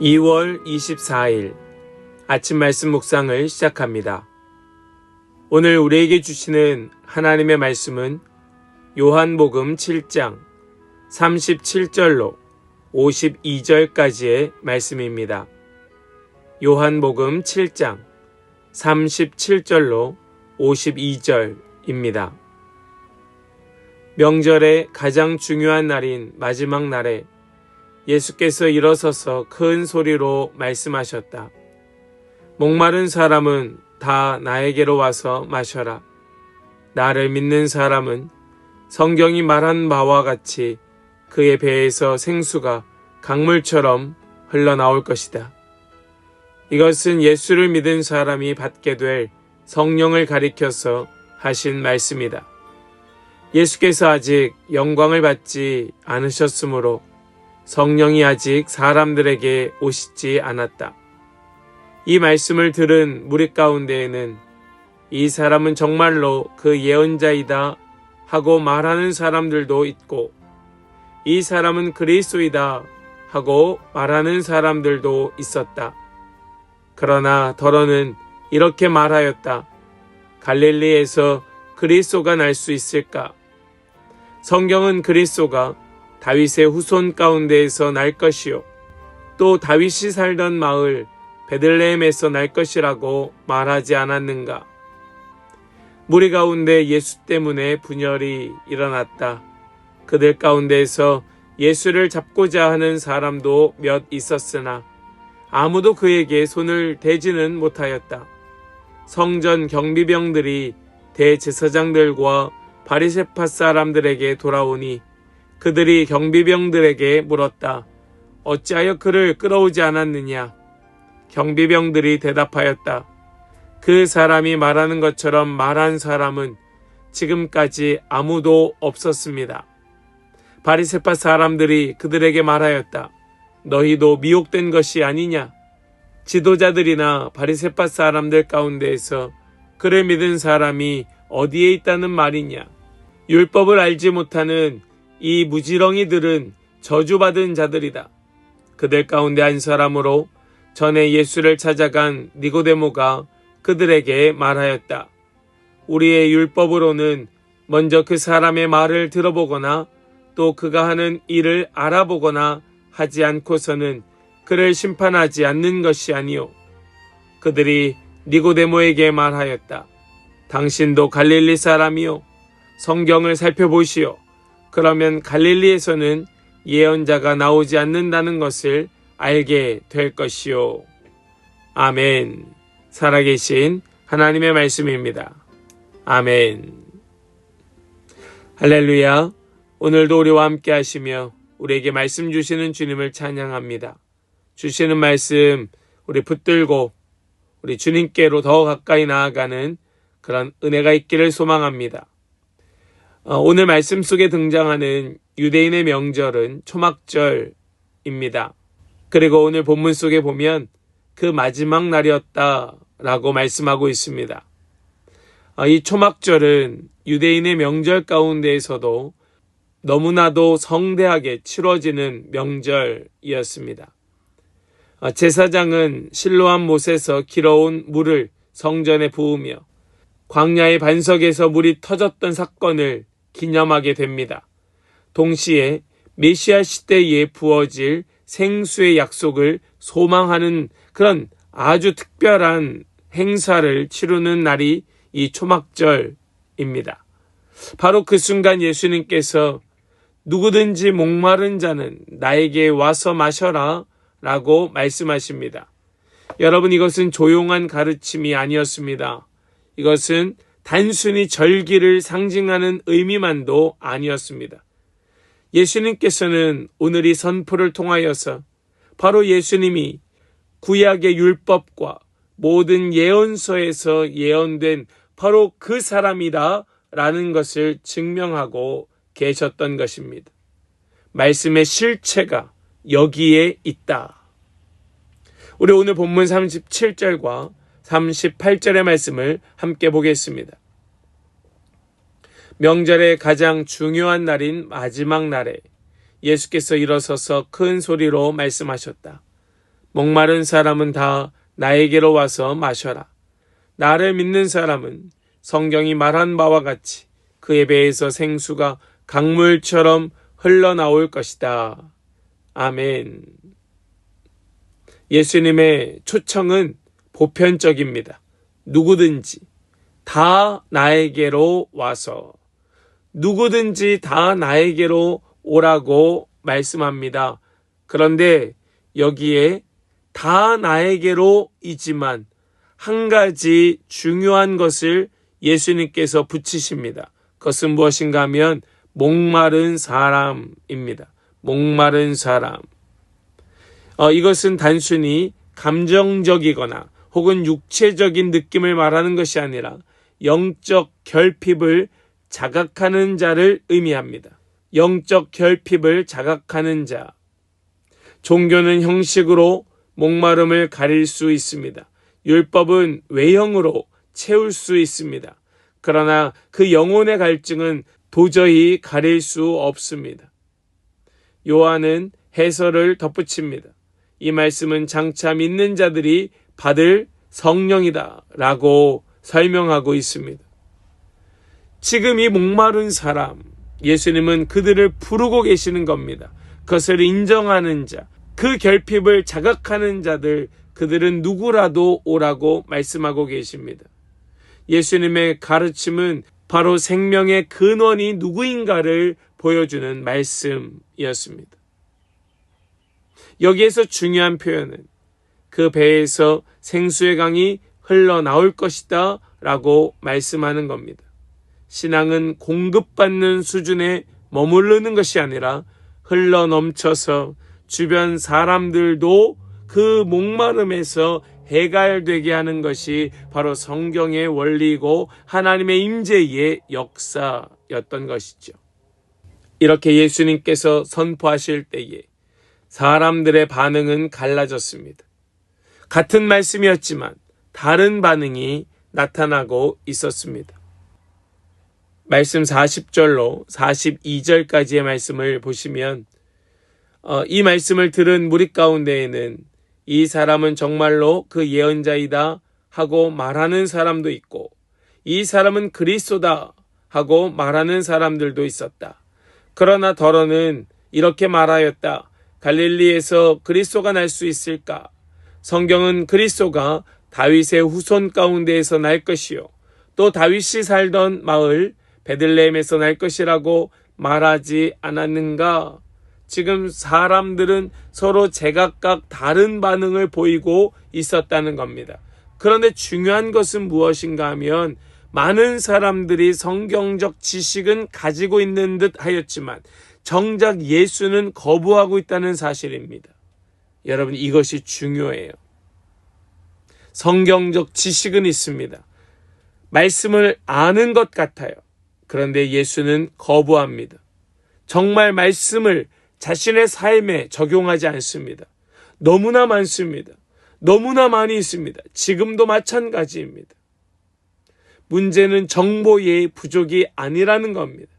2월 24일 아침 말씀 묵상을 시작합니다. 오늘 우리에게 주시는 하나님의 말씀은 요한복음 7장 37절로 52절까지의 말씀입니다. 요한복음 7장 37절로 52절입니다. 명절의 가장 중요한 날인 마지막 날에 예수께서 일어서서 큰 소리로 말씀하셨다. 목마른 사람은 다 나에게로 와서 마셔라. 나를 믿는 사람은 성경이 말한 바와 같이 그의 배에서 생수가 강물처럼 흘러나올 것이다. 이것은 예수를 믿은 사람이 받게 될 성령을 가리켜서 하신 말씀이다. 예수께서 아직 영광을 받지 않으셨으므로 성령이 아직 사람들에게 오시지 않았다. 이 말씀을 들은 무리 가운데에는 이 사람은 정말로 그 예언자이다 하고 말하는 사람들도 있고, 이 사람은 그리스도이다 하고 말하는 사람들도 있었다. 그러나 더러는 이렇게 말하였다. 갈릴리에서 그리스도가 날 수 있을까? 성경은 그리스도가 다윗의 후손 가운데에서 날 것이요, 또 다윗이 살던 마을 베들레헴에서 날 것이라고 말하지 않았는가? 무리 가운데 예수 때문에 분열이 일어났다. 그들 가운데에서 예수를 잡고자 하는 사람도 몇 있었으나 아무도 그에게 손을 대지는 못하였다. 성전 경비병들이 대제사장들과 바리새파 사람들에게 돌아오니 그들이 경비병들에게 물었다. 어찌하여 그를 끌어오지 않았느냐? 경비병들이 대답하였다. 그 사람이 말하는 것처럼 말한 사람은 지금까지 아무도 없었습니다. 바리새파 사람들이 그들에게 말하였다. 너희도 미혹된 것이 아니냐? 지도자들이나 바리새파 사람들 가운데에서 그를 믿은 사람이 어디에 있다는 말이냐? 율법을 알지 못하는 이 무지렁이들은 저주받은 자들이다. 그들 가운데 한 사람으로 전에 예수를 찾아간 니고데모가 그들에게 말하였다. 우리의 율법으로는 먼저 그 사람의 말을 들어보거나 또 그가 하는 일을 알아보거나 하지 않고서는 그를 심판하지 않는 것이 아니요. 그들이 니고데모에게 말하였다. 당신도 갈릴리 사람이요. 성경을 살펴보시오. 그러면 갈릴리에서는 예언자가 나오지 않는다는 것을 알게 될 것이요. 아멘. 살아계신 하나님의 말씀입니다. 아멘. 할렐루야. 오늘도 우리와 함께 하시며 우리에게 말씀 주시는 주님을 찬양합니다. 주시는 말씀 우리 붙들고 우리 주님께로 더 가까이 나아가는 그런 은혜가 있기를 소망합니다. 오늘 말씀 속에 등장하는 유대인의 명절은 초막절입니다. 그리고 오늘 본문 속에 보면 그 마지막 날이었다라고 말씀하고 있습니다. 이 초막절은 유대인의 명절 가운데에서도 너무나도 성대하게 치러지는 명절이었습니다. 제사장은 실로암 못에서 길어온 물을 성전에 부으며 광야의 반석에서 물이 터졌던 사건을 기념하게 됩니다. 동시에 메시아 시대에 부어질 생수의 약속을 소망하는 그런 아주 특별한 행사를 치르는 날이 이 초막절입니다. 바로 그 순간 예수님께서 누구든지 목마른 자는 나에게 와서 마셔라 라고 말씀하십니다. 여러분, 이것은 조용한 가르침이 아니었습니다. 이것은 단순히 절기를 상징하는 의미만도 아니었습니다. 예수님께서는 오늘 이 선포를 통하여서 바로 예수님이 구약의 율법과 모든 예언서에서 예언된 바로 그 사람이다 라는 것을 증명하고 계셨던 것입니다. 말씀의 실체가 여기에 있다. 우리 오늘 본문 37절과 38절의 말씀을 함께 보겠습니다. 명절의 가장 중요한 날인 마지막 날에 예수께서 일어서서 큰 소리로 말씀하셨다. 목마른 사람은 다 나에게로 와서 마셔라. 나를 믿는 사람은 성경이 말한 바와 같이 그의 배에서 생수가 강물처럼 흘러나올 것이다. 아멘. 예수님의 초청은 보편적입니다. 누구든지 다 나에게로 와서, 누구든지 다 나에게로 오라고 말씀합니다. 그런데 여기에 다 나에게로이지만 한 가지 중요한 것을 예수님께서 붙이십니다. 그것은 무엇인가 하면 목마른 사람입니다. 목마른 사람. 이것은 단순히 감정적이거나 혹은 육체적인 느낌을 말하는 것이 아니라 영적 결핍을 자각하는 자를 의미합니다. 영적 결핍을 자각하는 자. 종교는 형식으로 목마름을 가릴 수 있습니다. 율법은 외형으로 채울 수 있습니다. 그러나 그 영혼의 갈증은 도저히 가릴 수 없습니다. 요한은 해설을 덧붙입니다. 이 말씀은 장차 믿는 자들이 받을 성령이다 라고 설명하고 있습니다. 지금 이 목마른 사람, 예수님은 그들을 부르고 계시는 겁니다. 그것을 인정하는 자, 그 결핍을 자각하는 자들, 그들은 누구라도 오라고 말씀하고 계십니다. 예수님의 가르침은 바로 생명의 근원이 누구인가를 보여주는 말씀이었습니다. 여기에서 중요한 표현은 그 배에서 생수의 강이 흘러나올 것이다 라고 말씀하는 겁니다. 신앙은 공급받는 수준에 머무르는 것이 아니라 흘러넘쳐서 주변 사람들도 그 목마름에서 해갈되게 하는 것이 바로 성경의 원리이고 하나님의 임재의 역사였던 것이죠. 이렇게 예수님께서 선포하실 때에 사람들의 반응은 갈라졌습니다. 같은 말씀이었지만 다른 반응이 나타나고 있었습니다. 말씀 40절로 42절까지의 말씀을 보시면 이 말씀을 들은 무리 가운데에는 이 사람은 정말로 그 예언자이다 하고 말하는 사람도 있고, 이 사람은 그리스도다 하고 말하는 사람들도 있었다. 그러나 더러는 이렇게 말하였다. 갈릴리에서 그리스도가 날 수 있을까? 성경은 그리스도가 다윗의 후손 가운데에서 날 것이요, 또 다윗이 살던 마을 베들레헴에서 날 것이라고 말하지 않았는가? 지금 사람들은 서로 제각각 다른 반응을 보이고 있었다는 겁니다. 그런데 중요한 것은 무엇인가 하면 많은 사람들이 성경적 지식은 가지고 있는 듯 하였지만 정작 예수는 거부하고 있다는 사실입니다. 여러분, 이것이 중요해요. 성경적 지식은 있습니다. 말씀을 아는 것 같아요. 그런데 예수는 거부합니다. 정말 말씀을 자신의 삶에 적용하지 않습니다. 너무나 많습니다. 너무나 많이 있습니다. 지금도 마찬가지입니다. 문제는 정보의 부족이 아니라는 겁니다.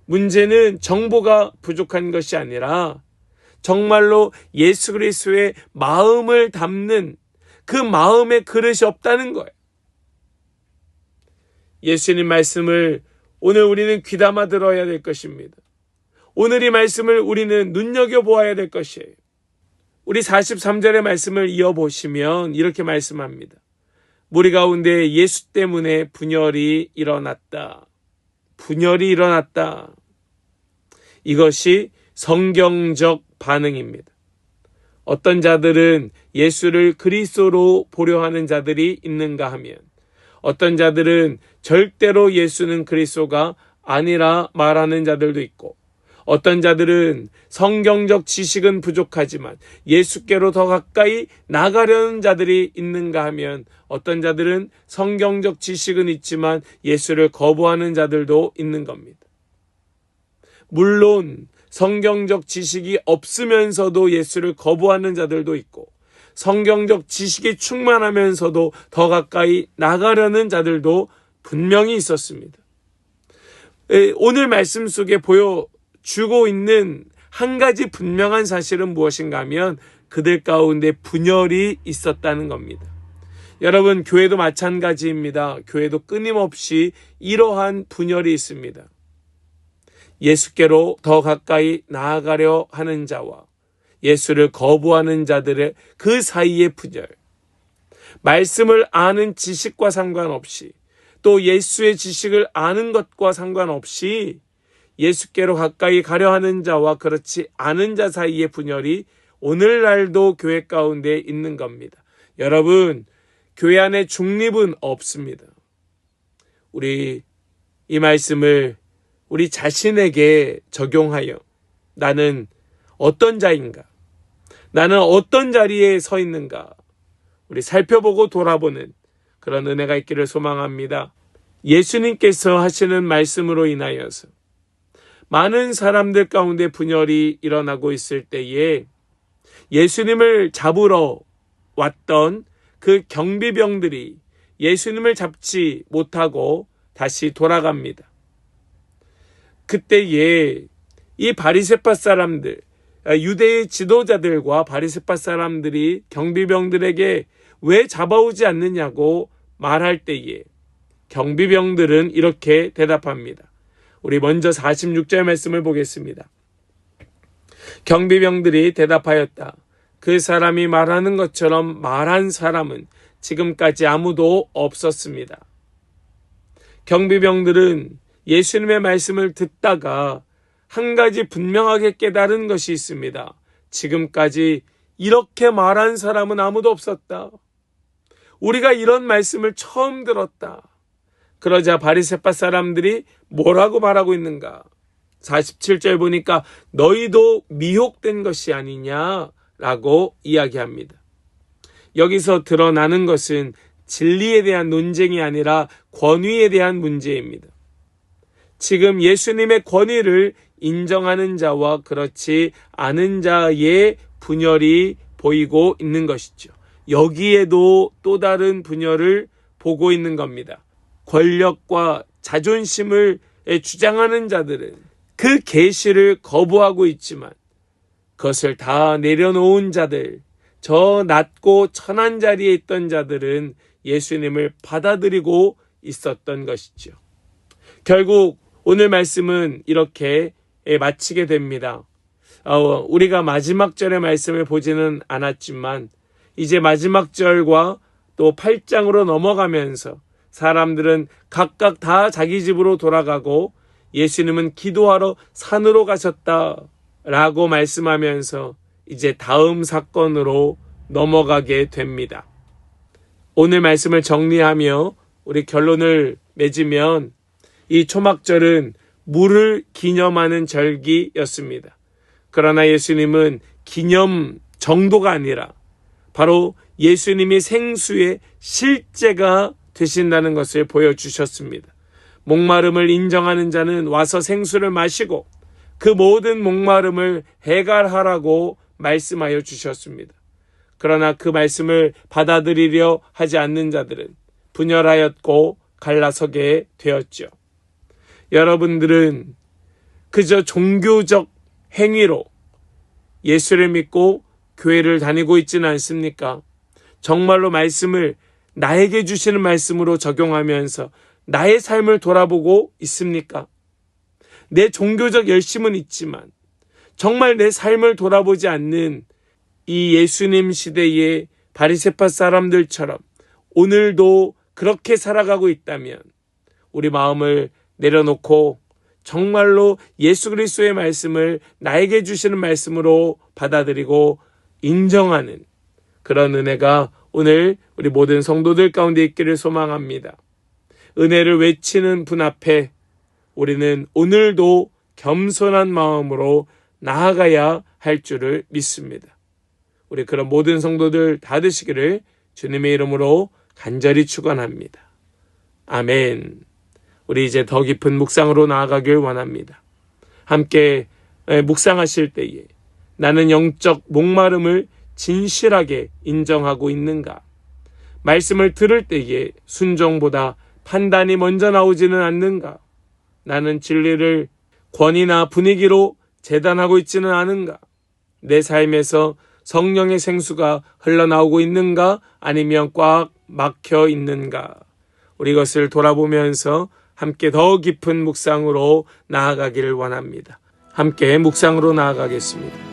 문제는 정보가 부족한 것이 아니라 정말로 예수 그리스도의 마음을 담는 그 마음의 그릇이 없다는 거예요. 예수님 말씀을 오늘 우리는 귀담아 들어야 될 것입니다. 오늘 이 말씀을 우리는 눈여겨보아야 될 것이에요. 우리 43절의 말씀을 이어보시면 이렇게 말씀합니다. 무리 가운데 예수 때문에 분열이 일어났다. 분열이 일어났다. 이것이 성경적 반응입니다. 어떤 자들은 예수를 그리스도로 보려 하는 자들이 있는가 하면, 어떤 자들은 절대로 예수는 그리스도가 아니라 말하는 자들도 있고, 어떤 자들은 성경적 지식은 부족하지만 예수께로 더 가까이 나가려는 자들이 있는가 하면, 어떤 자들은 성경적 지식은 있지만 예수를 거부하는 자들도 있는 겁니다. 물론 성경적 지식이 없으면서도 예수를 거부하는 자들도 있고, 성경적 지식이 충만하면서도 더 가까이 나가려는 자들도 분명히 있었습니다. 오늘 말씀 속에 보여주고 있는 한 가지 분명한 사실은 무엇인가 하면 그들 가운데 분열이 있었다는 겁니다. 여러분, 교회도 마찬가지입니다. 교회도 끊임없이 이러한 분열이 있습니다. 예수께로 더 가까이 나아가려 하는 자와 예수를 거부하는 자들의 그 사이의 분열. 말씀을 아는 지식과 상관없이, 또 예수의 지식을 아는 것과 상관없이 예수께로 가까이 가려 하는 자와 그렇지 않은 자 사이의 분열이 오늘날도 교회 가운데 있는 겁니다. 여러분, 교회 안에 중립은 없습니다. 우리 이 말씀을 우리 자신에게 적용하여 나는 어떤 자인가? 나는 어떤 자리에 서 있는가? 우리 살펴보고 돌아보는 그런 은혜가 있기를 소망합니다. 예수님께서 하시는 말씀으로 인하여서 많은 사람들 가운데 분열이 일어나고 있을 때에 예수님을 잡으러 왔던 그 경비병들이 예수님을 잡지 못하고 다시 돌아갑니다. 그때에 이 바리새파 사람들, 유대의 지도자들과 바리새파 사람들이 경비병들에게 왜 잡아오지 않느냐고 말할 때에 경비병들은 이렇게 대답합니다. 우리 먼저 46절 말씀을 보겠습니다. 경비병들이 대답하였다. 그 사람이 말하는 것처럼 말한 사람은 지금까지 아무도 없었습니다. 경비병들은 예수님의 말씀을 듣다가 한 가지 분명하게 깨달은 것이 있습니다. 지금까지 이렇게 말한 사람은 아무도 없었다. 우리가 이런 말씀을 처음 들었다. 그러자 바리새파 사람들이 뭐라고 말하고 있는가? 47절 보니까 너희도 미혹된 것이 아니냐라고 이야기합니다. 여기서 드러나는 것은 진리에 대한 논쟁이 아니라 권위에 대한 문제입니다. 지금 예수님의 권위를 인정하는 자와 그렇지 않은 자의 분열이 보이고 있는 것이죠. 여기에도 또 다른 분열을 보고 있는 겁니다. 권력과 자존심을 주장하는 자들은 그 계시를 거부하고 있지만 그것을 다 내려놓은 자들, 저 낮고 천한 자리에 있던 자들은 예수님을 받아들이고 있었던 것이죠. 결국 오늘 말씀은 이렇게 마치게 됩니다. 우리가 마지막 절의 말씀을 보지는 않았지만 이제 마지막 절과 또 8장으로 넘어가면서 사람들은 각각 다 자기 집으로 돌아가고 예수님은 기도하러 산으로 가셨다라고 말씀하면서 이제 다음 사건으로 넘어가게 됩니다. 오늘 말씀을 정리하며 우리 결론을 맺으면 이 초막절은 물을 기념하는 절기였습니다. 그러나 예수님은 기념 정도가 아니라 바로 예수님이 생수의 실제가 되신다는 것을 보여주셨습니다. 목마름을 인정하는 자는 와서 생수를 마시고 그 모든 목마름을 해결하라고 말씀하여 주셨습니다. 그러나 그 말씀을 받아들이려 하지 않는 자들은 분열하였고 갈라서게 되었죠. 여러분들은 그저 종교적 행위로 예수를 믿고 교회를 다니고 있지는 않습니까? 정말로 말씀을 나에게 주시는 말씀으로 적용하면서 나의 삶을 돌아보고 있습니까? 내 종교적 열심은 있지만 정말 내 삶을 돌아보지 않는 이 예수님 시대의 바리새파 사람들처럼 오늘도 그렇게 살아가고 있다면 우리 마음을 내려놓고 정말로 예수 그리스도의 말씀을 나에게 주시는 말씀으로 받아들이고 인정하는 그런 은혜가 오늘 우리 모든 성도들 가운데 있기를 소망합니다. 은혜를 외치는 분 앞에 우리는 오늘도 겸손한 마음으로 나아가야 할 줄을 믿습니다. 우리 그런 모든 성도들 다 되시기를 주님의 이름으로 간절히 축원합니다. 아멘. 우리 이제 더 깊은 묵상으로 나아가길 원합니다. 함께 묵상하실 때에 나는 영적 목마름을 진실하게 인정하고 있는가? 말씀을 들을 때에 순종보다 판단이 먼저 나오지는 않는가? 나는 진리를 권위나 분위기로 재단하고 있지는 않은가? 내 삶에서 성령의 생수가 흘러나오고 있는가 아니면 꽉 막혀 있는가 우리 것을 돌아보면서 함께 더 깊은 묵상으로 나아가기를 원합니다. 함께 묵상으로 나아가겠습니다.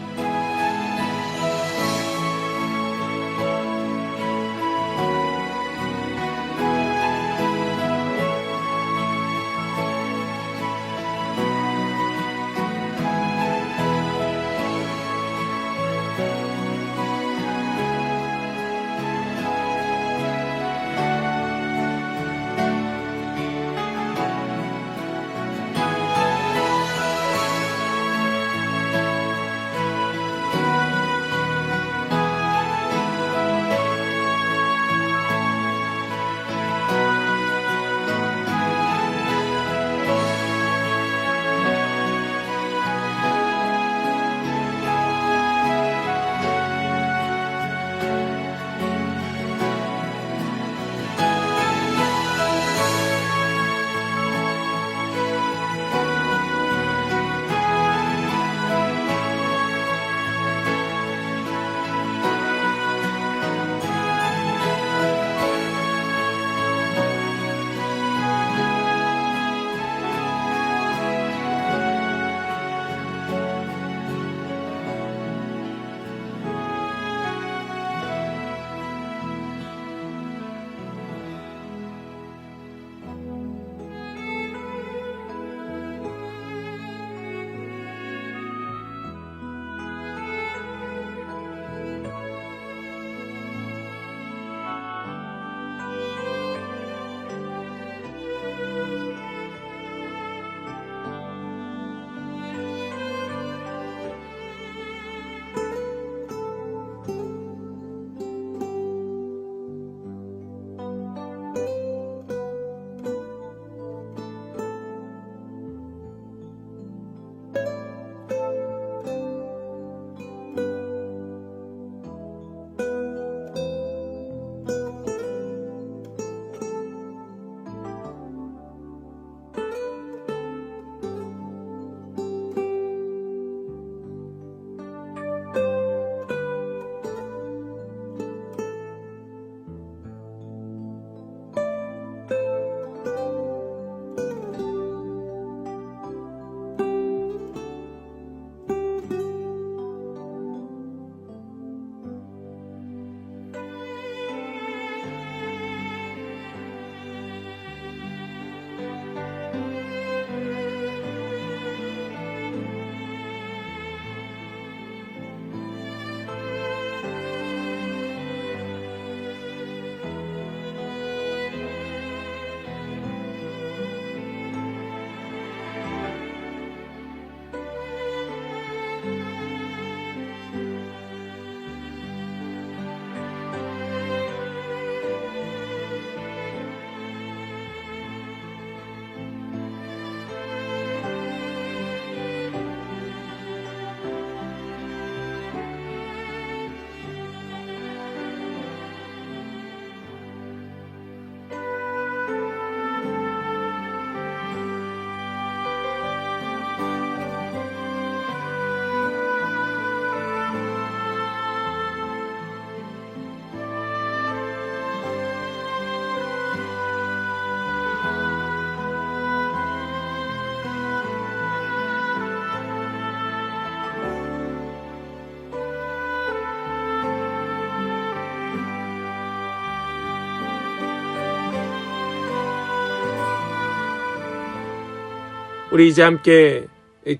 우리 이제 함께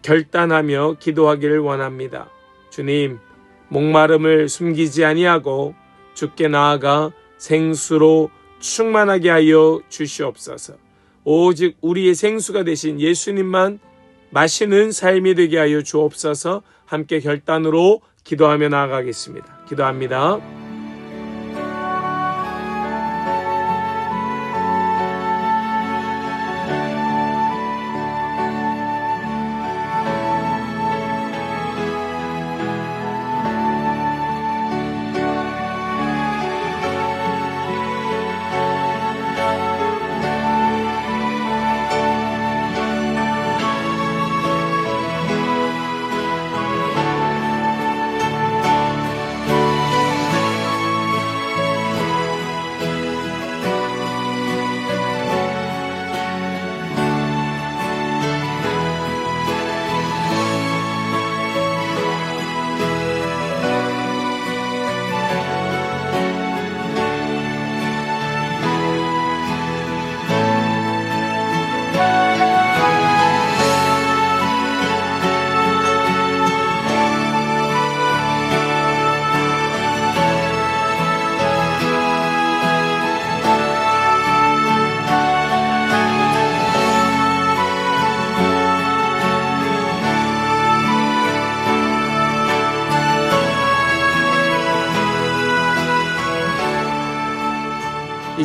결단하며 기도하기를 원합니다. 주님, 목마름을 숨기지 아니하고 주께 나아가 생수로 충만하게 하여 주시옵소서. 오직 우리의 생수가 되신 예수님만 마시는 삶이 되게 하여 주옵소서. 함께 결단으로 기도하며 나아가겠습니다. 기도합니다.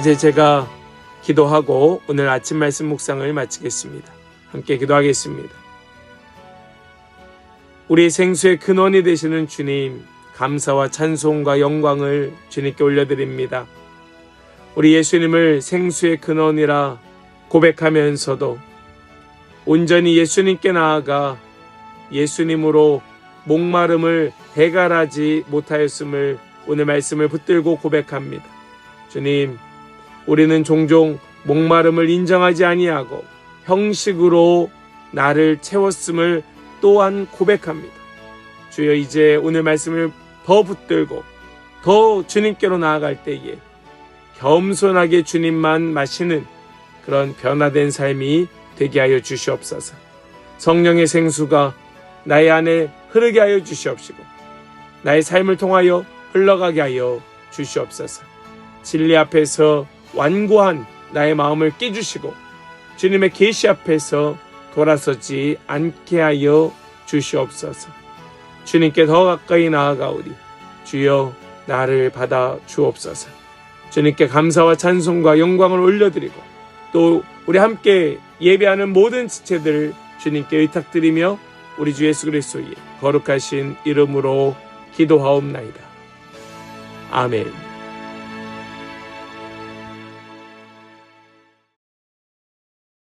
이제 제가 기도하고 오늘 아침 말씀 묵상을 마치겠습니다. 함께 기도하겠습니다. 우리 생수의 근원이 되시는 주님, 감사와 찬송과 영광을 주님께 올려드립니다. 우리 예수님을 생수의 근원이라 고백하면서도 온전히 예수님께 나아가 예수님으로 목마름을 해결하지 못하였음을 오늘 말씀을 붙들고 고백합니다. 주님, 우리는 종종 목마름을 인정하지 아니하고 형식으로 나를 채웠음을 또한 고백합니다. 주여, 이제 오늘 말씀을 더 붙들고 더 주님께로 나아갈 때에 겸손하게 주님만 마시는 그런 변화된 삶이 되게 하여 주시옵소서. 성령의 생수가 나의 안에 흐르게 하여 주시옵시고 나의 삶을 통하여 흘러가게 하여 주시옵소서. 진리 앞에서 완고한 나의 마음을 깨주시고 주님의 계시 앞에서 돌아서지 않게 하여 주시옵소서. 주님께 더 가까이 나아가오리. 주여, 나를 받아 주옵소서. 주님께 감사와 찬송과 영광을 올려드리고 또 우리 함께 예배하는 모든 지체들 주님께 의탁드리며 우리 주 예수 그리스도의 거룩하신 이름으로 기도하옵나이다. 아멘.